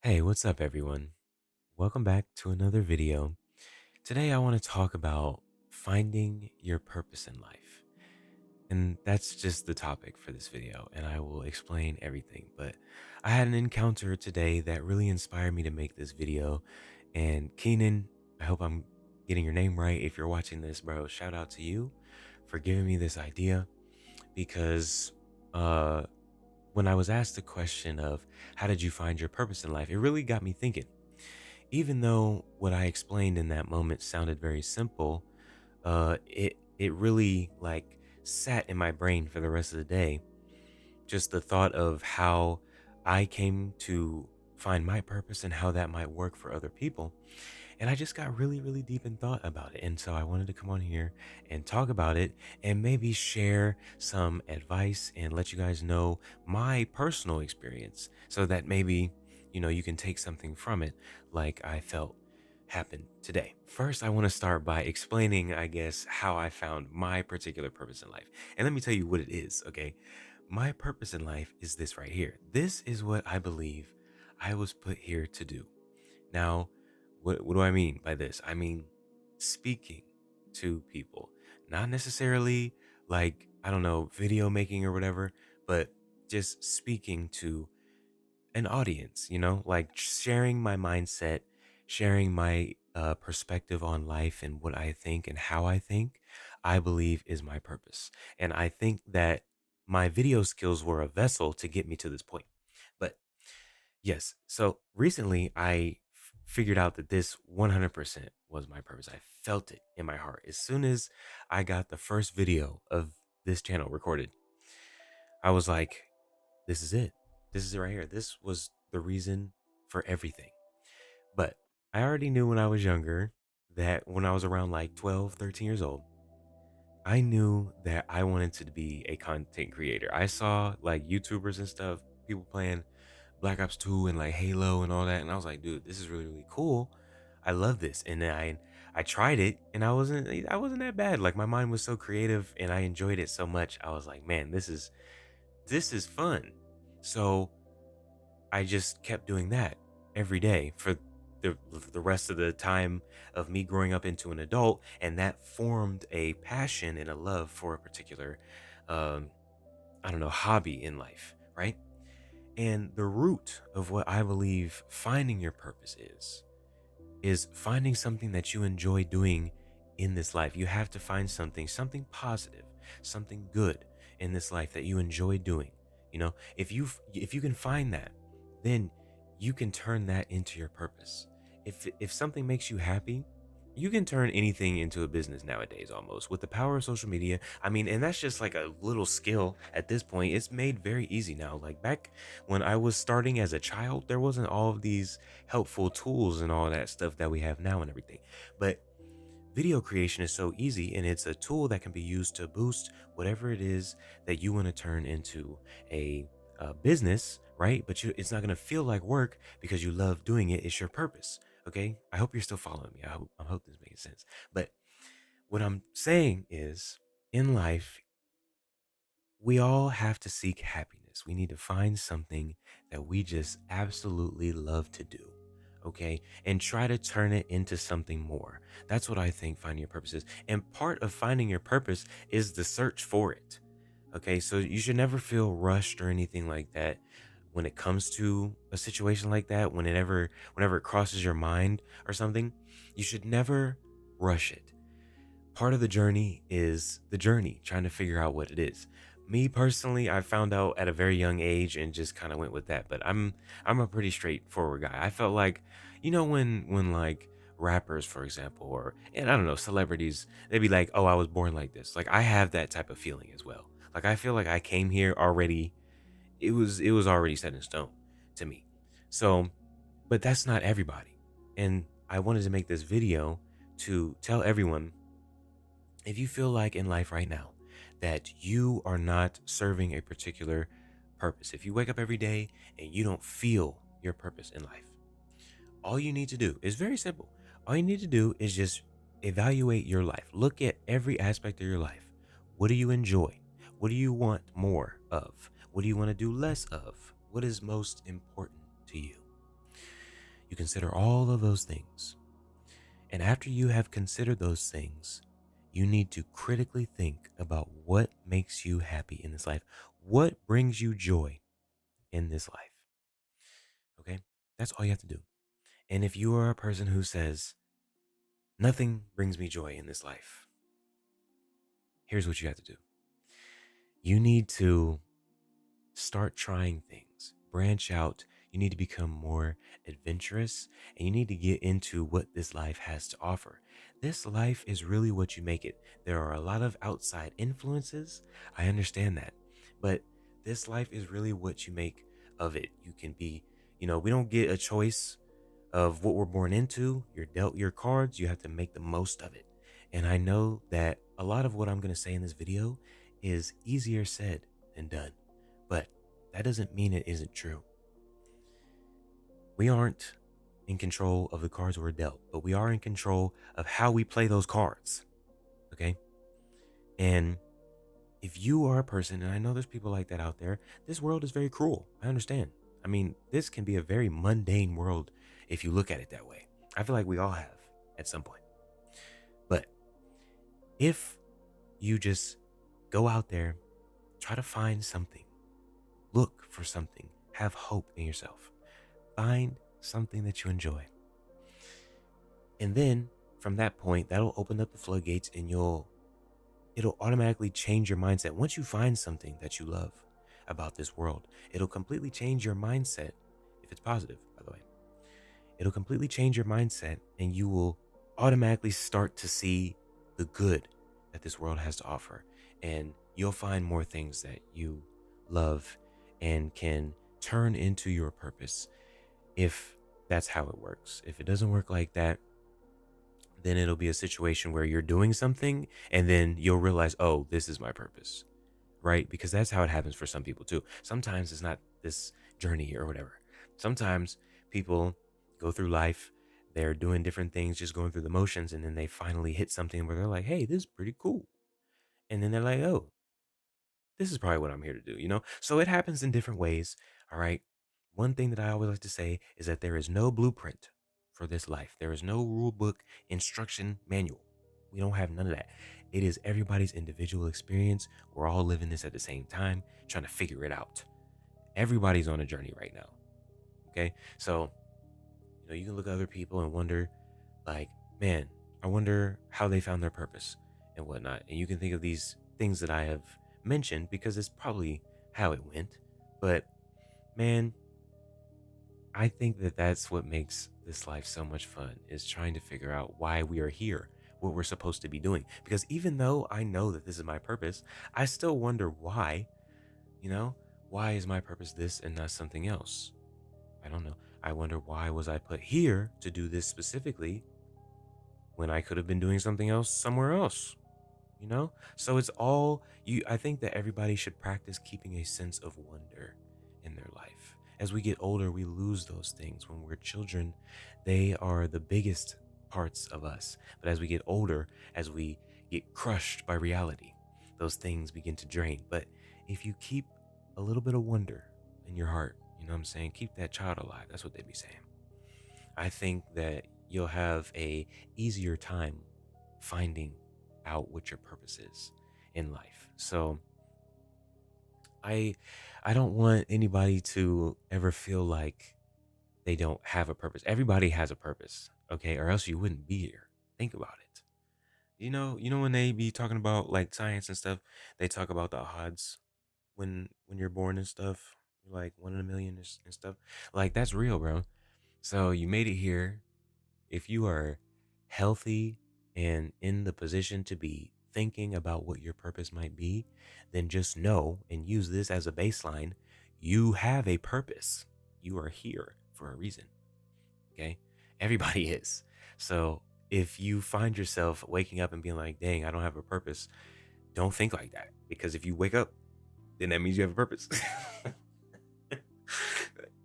Hey, what's up, everyone? Welcome back to another video. Today, I want to talk about finding your purpose in life. And that's just the topic for this video, and I will explain everything. But I had an encounter today that really inspired me to make this video. And Keenan, I hope I'm getting your name right. If you're watching this, bro, shout out to you for giving me this idea because uh, when I was asked the question of how did you find your purpose in life, it really got me thinking. Even though what I explained in that moment sounded very simple, it really like sat in my brain for the rest of the day. Just the thought of how I came to find my purpose and how that might work for other people. And I just got really, really deep in thought about it. And so I wanted to come on here and talk about it and maybe share some advice and let you guys know my personal experience so that maybe, you can take something from it like I felt happened today. First, I want to start by explaining, I guess, how I found my particular purpose in life. And let me tell you what it is, okay? My purpose in life is this right here. This is what I believe I was put here to do. Now, what do I mean by this? I mean speaking to people, not necessarily like, I don't know, video making or whatever, but just speaking to an audience, like sharing my mindset, sharing my perspective on life and what I think and how I think, I believe is my purpose. And I think that my video skills were a vessel to get me to this point. But yes. So recently, I figured out that this 100% was my purpose. I felt it in my heart. As soon as I got the first video of this channel recorded, I was like, this is it. This is it right here. This was the reason for everything. But I already knew when I was younger that when I was around like 12, 13 years old, I knew that I wanted to be a content creator. I saw like YouTubers and stuff, people playing Black Ops 2 and like Halo and all that. And I was like, dude, this is really, really cool. I love this. And then I tried it and I wasn't that bad. Like my mind was so creative and I enjoyed it so much. I was like, man, this is fun. So I just kept doing that every day for the rest of the time of me growing up into an adult, and that formed a passion and a love for a particular um I don't know, hobby in life, right? And the root of what I believe finding your purpose is finding something that you enjoy doing in this life. You have to find something positive, something good in this life that you enjoy doing. If you can find that, then you can turn that into your purpose. If something makes you happy, you can turn anything into a business nowadays almost with the power of social media. I mean, and that's just like a little skill at this point. It's made very easy now. Like back when I was starting as a child, there wasn't all of these helpful tools and all that stuff that we have now and everything. But video creation is so easy and it's a tool that can be used to boost whatever it is that you want to turn into a business, right? But it's not going to feel like work because you love doing it. It's your purpose. Okay. I hope you're still following me. I hope this makes sense. But what I'm saying is in life, we all have to seek happiness. We need to find something that we just absolutely love to do. Okay. And try to turn it into something more. That's what I think finding your purpose is. And part of finding your purpose is the search for it. Okay. So you should never feel rushed or anything like that when it comes to a situation like that. Whenever it crosses your mind or something, you should never rush it. Part of the journey is the journey, trying to figure out what it is. Me personally, I found out at a very young age and just kind of went with that. But I'm a pretty straightforward guy. I felt like, when like rappers, for example, and I don't know, celebrities, they'd be like, "Oh, I was born like this." Like I have that type of feeling as well. Like I feel like I came here already. It was already set in stone to me. So, but that's not everybody. And I wanted to make this video to tell everyone, if you feel like in life right now that you are not serving a particular purpose, if you wake up every day and you don't feel your purpose in life, all you need to do is very simple. All you need to do is just evaluate your life. Look at every aspect of your life. What do you enjoy? What do you want more of? What do you want to do less of? What is most important to you? You consider all of those things. And after you have considered those things, you need to critically think about what makes you happy in this life. What brings you joy in this life? Okay? That's all you have to do. And if you are a person who says, nothing brings me joy in this life, here's what you have to do. You need to start trying things, branch out. You need to become more adventurous, and you need to get into what this life has to offer. This life is really what you make it. There are a lot of outside influences. I understand that. But this life is really what you make of it. You can be, we don't get a choice of what we're born into. You're dealt your cards, you have to make the most of it. And I know that a lot of what I'm going to say in this video is easier said than done, but that doesn't mean it isn't true. We aren't in control of the cards we're dealt, but we are in control of how we play those cards. Okay? And if you are a person, and I know there's people like that out there, this world is very cruel. I understand. I mean, this can be a very mundane world if you look at it that way. I feel like we all have at some point. But if you just go out there, try to find something, look for something, have hope in yourself, find something that you enjoy. And then from that point, that'll open up the floodgates and it'll automatically change your mindset. Once you find something that you love about this world, it'll completely change your mindset. If it's positive, by the way, it'll completely change your mindset, and you will automatically start to see the good that this world has to offer. And you'll find more things that you love and can turn into your purpose, if that's how it works. If it doesn't work like that, then it'll be a situation where you're doing something and then you'll realize, oh, this is my purpose, right? Because that's how it happens for some people too. Sometimes it's not this journey or whatever. Sometimes people go through life, they're doing different things, just going through the motions, and then they finally hit something where they're like, hey, this is pretty cool. And then they're like, oh, this is probably what I'm here to do? So it happens in different ways. All right. One thing that I always like to say is that there is no blueprint for this life. There is no rule book, instruction manual. We don't have none of that. It is everybody's individual experience. We're all living this at the same time, trying to figure it out. Everybody's on a journey right now. Okay. So, you can look at other people and wonder, like, man, I wonder how they found their purpose and whatnot. And you can think of these things that I have mentioned because it's probably how it went. But man, I think that that's what makes this life so much fun, is trying to figure out why we are here, what we're supposed to be doing. Because even though I know that this is my purpose, I still wonder why, you know, why is my purpose this and not something else? I don't know. I wonder, why was I put here to do this specifically when I could have been doing something else somewhere else? So it's all you. I think that everybody should practice keeping a sense of wonder in their life. As we get older, we lose those things. When we're children, they are the biggest parts of us. But as we get older, as we get crushed by reality, those things begin to drain. But if you keep a little bit of wonder in your heart, you know what I'm saying? Keep that child alive. That's what they be saying. I think that you'll have a easier time finding out what your purpose is in life. So I I don't want anybody to ever feel like they don't have a purpose. Everybody has a purpose, okay? Or else you wouldn't be here. Think about it. You know when they be talking about like science and stuff, they talk about the odds when you're born and stuff, like 1 in a million and stuff. Like, that's real, bro. So you made it here. If you are healthy and in the position to be thinking about what your purpose might be, then just know and use this as a baseline. You have a purpose. You are here for a reason. Okay? Everybody is. So if you find yourself waking up and being like, dang, I don't have a purpose, don't think like that. Because if you wake up, then that means you have a purpose.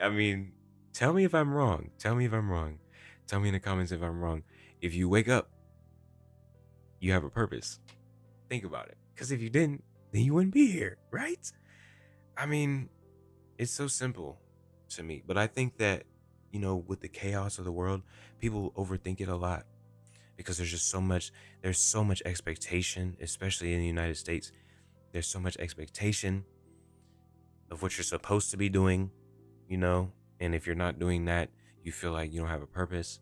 I mean, tell me if I'm wrong. Tell me if I'm wrong. Tell me in the comments if I'm wrong. If you wake up, you have a purpose. Think about it. Because if you didn't, then you wouldn't be here, right? I mean, it's so simple to me. But I think that with the chaos of the world, people overthink it a lot because there's so much expectation, especially in the United States. There's so much expectation of what you're supposed to be doing, you know, and if you're not doing that, you feel like you don't have a purpose.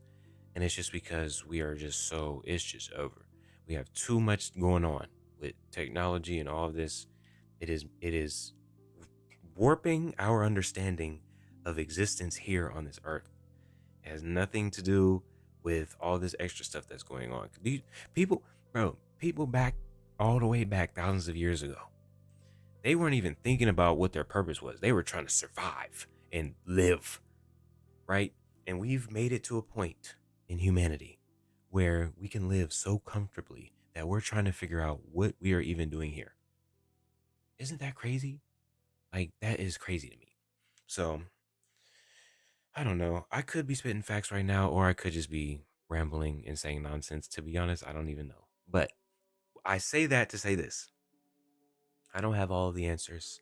And it's just because it's just over. We have too much going on with technology and all of this. It is warping our understanding of existence here on this earth. It has nothing to do with all this extra stuff that's going on. People, bro, people back all the way back thousands of years ago, they weren't even thinking about what their purpose was. They were trying to survive and live, right? And we've made it to a point in humanity where we can live so comfortably that we're trying to figure out what we are even doing here. Isn't that crazy? Like, that is crazy to me. So, I don't know. I could be spitting facts right now, or I could just be rambling and saying nonsense. To be honest, I don't even know. But I say that to say this: I don't have all of the answers.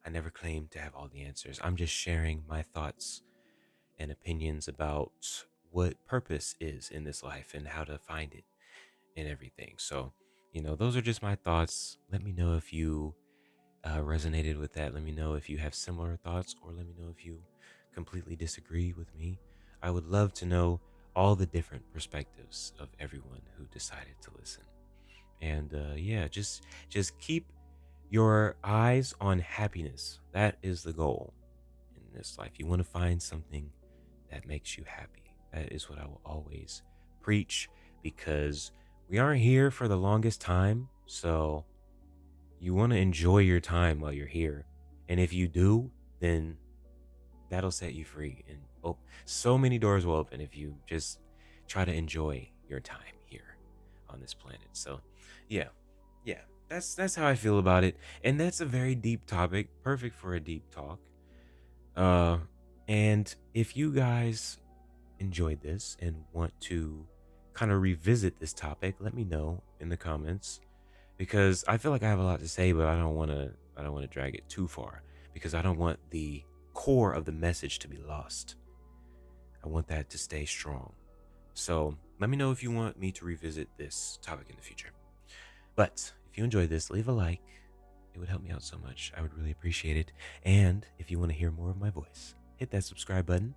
I never claimed to have all the answers. I'm just sharing my thoughts and opinions about what purpose is in this life and how to find it and everything. So, those are just my thoughts. Let me know if you resonated with that. Let me know if you have similar thoughts, or let me know if you completely disagree with me. I would love to know all the different perspectives of everyone who decided to listen. And yeah, just keep your eyes on happiness. That is the goal in this life. You want to find something that makes you happy. That is what I will always preach, because we aren't here for the longest time. So you want to enjoy your time while you're here. And if you do, then that'll set you free. And so many doors will open if you just try to enjoy your time here on this planet. So yeah, yeah, that's how I feel about it. And that's a very deep topic, perfect for a deep talk. Uh, and if you guys enjoyed this and want to kind of revisit this topic, let me know in the comments, because I feel like I have a lot to say, but I don't want to drag it too far, because I don't want the core of the message to be lost. I want that to stay strong. So let me know if you want me to revisit this topic in the future. But if you enjoyed this, leave a like. It would help me out so much. I would really appreciate it. And if you want to hear more of my voice, hit that subscribe button,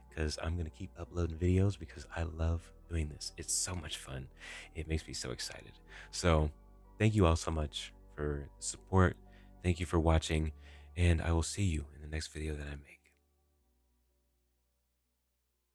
because I'm going to keep uploading videos because I love doing this. It's so much fun. It makes me so excited. So thank you all so much for the support. Thank you for watching, and I will see you in the next video that I make.